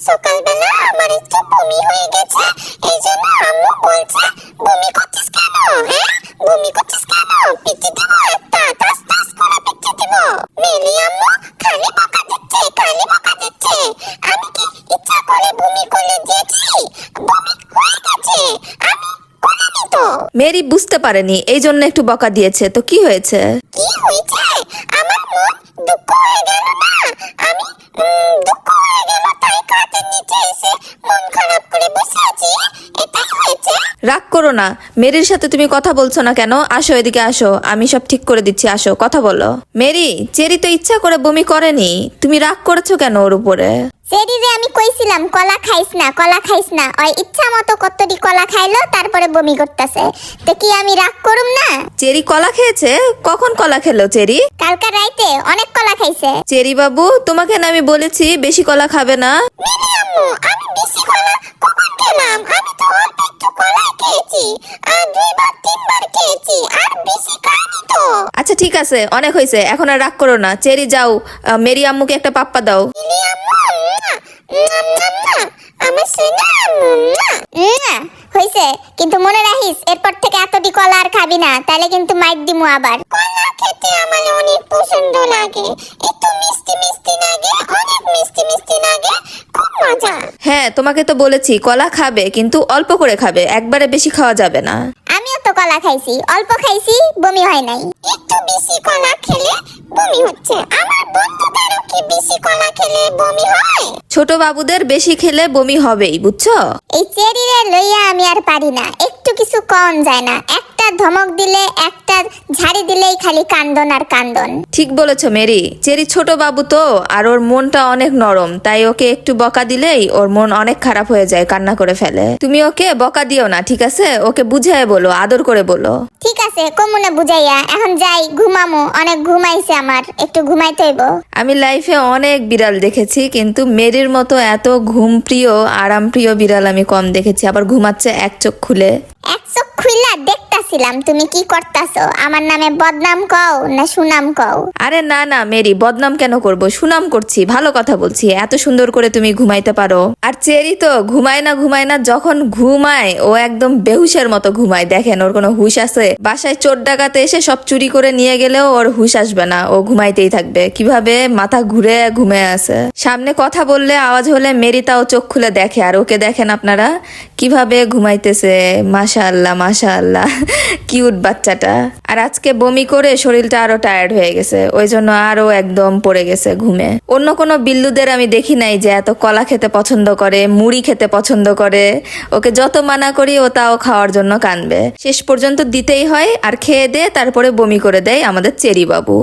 সকালবেলা আমার একটু বমি হয়ে গেছে, এই জন্য আম্মু বলছে বমি করছিস কেন? হ্যাঁ, বমি করছিস কেন? পিটি দিব একটা, তাস তাস করে পিটি দিব। মেরি আম্মু খালি বকা দিচ্ছে, খালি বকা দিচ্ছে। আমি কি ইচ্ছা করে বমি করে দিয়েছি? বমি হয়ে গেছে, আমি করিনি তো। মেরি বুঝতে পারেনি, এই জন্য একটু বকা দিয়েছে। তো কি হয়েছে? কি হয়েছে? আমার মন দুঃখ হয়ে গেল না, আমি দুঃখ হয়ে গেল, তাই কাঁধের নিচে এসে মন খারাপ করে বসে আছি, এটাই হয়েছে। রাগ করো না, মেরির সাথে তুমি কথা বলছো না কেন? আসো এদিকে আসো, আমি সব ঠিক করে দিচ্ছি, আসো কথা বলো। মেরি, চেরি তো ইচ্ছা করে বমি করেনি, তুমি রাগ করেছো কেন ওর উপরে? সেদিনে আমি কইছিলাম কলা খাইস না, কলা খাইস না, ওই ইচ্ছা মতো কতটি কলা খাইলো, তারপরে বমি করতেছে। তো কি আমি রাগ করুম না? চেরি কলা খেয়েছে? কখন কলা খেলো চেরি? কালকে রাইতে অনেক কলা খাইছে। চেরি বাবু, তোমাকে না আমি বলেছি বেশি কলা খাবে না? মিনি আম্মু, আমি বেশি কলা কখন খেলাম? আমি তো অল্প একটু কলা খেয়েছি, আর 2-3 বার খেয়েছি, আর বেশি খাইনি তো। আচ্ছা ঠিক আছে, অনেক হয়েছে, এখন আর রাগ করো না। চেরি যাও, মেরি আম্মুকে একটা পাপ্পা দাও। মিনি আম্মু, আমার সোনা আম্মু, হইছে, কিন্তু মনে রাখিস এরপর থেকে এতটি কলা আর খাবি না, তাহলে কিন্তু মাইর দিমু আবার। কলা খেতে আমার অনেক পছন্দ লাগে, একটু মিষ্টি মিষ্টি লাগে, অনেক মিষ্টি মিষ্টি লাগে, খুব মজা। হ্যাঁ, তোমাকে তো বলেছি কলা খাবে, কিন্তু অল্প করে খাবে, একবারে বেশি খাওয়া যাবে না। আমিও তো কলা খাইছি, অল্প খাইছি, বমি হয় নাই। একটু বেশি কলা খেলে বমি হচ্ছে। আমার বন্ধুদেরও কি বেশি কলা খেলে বমি হয়? ছোট বাবুদের বেশি খেলে বমি হবেই, বুঝছো? এই চেরিরে লইয়া আমি আর পারি না, একটু কিছু কম যায় না। একটা ধমক দিলে, একটা ঝাড়ি দিলেই খালি কান্দন আর কান্দন। ঠিক বলেছো মেরি, চেরি ছোট বাবু তো, আর ওর মনটা অনেক নরম, তাই ওকে একটু বকা দিলেই ওর মন অনেক খারাপ হয়ে যায়, কান্না করে ফেলে। তুমি ওকে বকা দিও না, ঠিক আছে? ওকে বুঝায় বলো, আদর করে বলো। ঠিক আছে, কমুনে বুঝাইয়া। এখন যাই, ঘুমামু, অনেক ঘুমাইছে আমার, একটু ঘুমাইতে হইব। আমি লাইফে অনেক বিড়াল দেখেছি, কিন্তু মেরির মতো এত ঘুম প্রিয়, আরাম প্রিয় বিড়াল আমি কম দেখেছি। আবার ঘুমাচ্ছে এক চোখ খুলে। এক চোখ খুইলা দেখতাছিলাম তুমি কি করতাছো। আমার নামে বদনাম কও না সুনাম কও? আরে না না মেরি, বদনাম কেন করব? সুনাম করছি, ভালো কথা বলছি। এত সুন্দর করে তুমি ঘুমাইতে পারো। আর চেরি তো ঘুমায় না, যখন ঘুমায় ও একদম বেহুশের মতো ঘুমায়। দেখেন, ওর কোনো হুশ আছে? বাসায় চোর ডাকাতে এসে সব চুরি করে নিয়ে গেলেও ওর হুশ আসবে না, ও ঘুমাইতেই থাকবে। কিভাবে মাথা ঘুরে ঘুমে আছে। সামনে কথা বললে, আওয়াজ হলে মেরি তাও চোখ খুলে দেখে। আর ওকে দেখেন আপনারা কিভাবে ঘুমাইতেছে। মাশাআল্লাহ মাশাআল্লাহ, কিউট বাচ্চাটা। আর আজকে বমি করে শরীরটা আরো টায়ার্ড হয়ে গেছে, ওই জন্য আরো একদম পড়ে গেছে ঘুমে। অন্য কোনো বিল্লুদের আমি দেখি নাই যে এত কলা খেতে পছন্দ করে, মুড়ি খেতে পছন্দ করে। ওকে যত মানা করি ও তাও খাওয়ার জন্য কানবে। শেষ পর্যন্ত দিতেই হয়, আর খেয়ে দে তারপরে বমি করে দেয় আমাদের চেরি বাবু।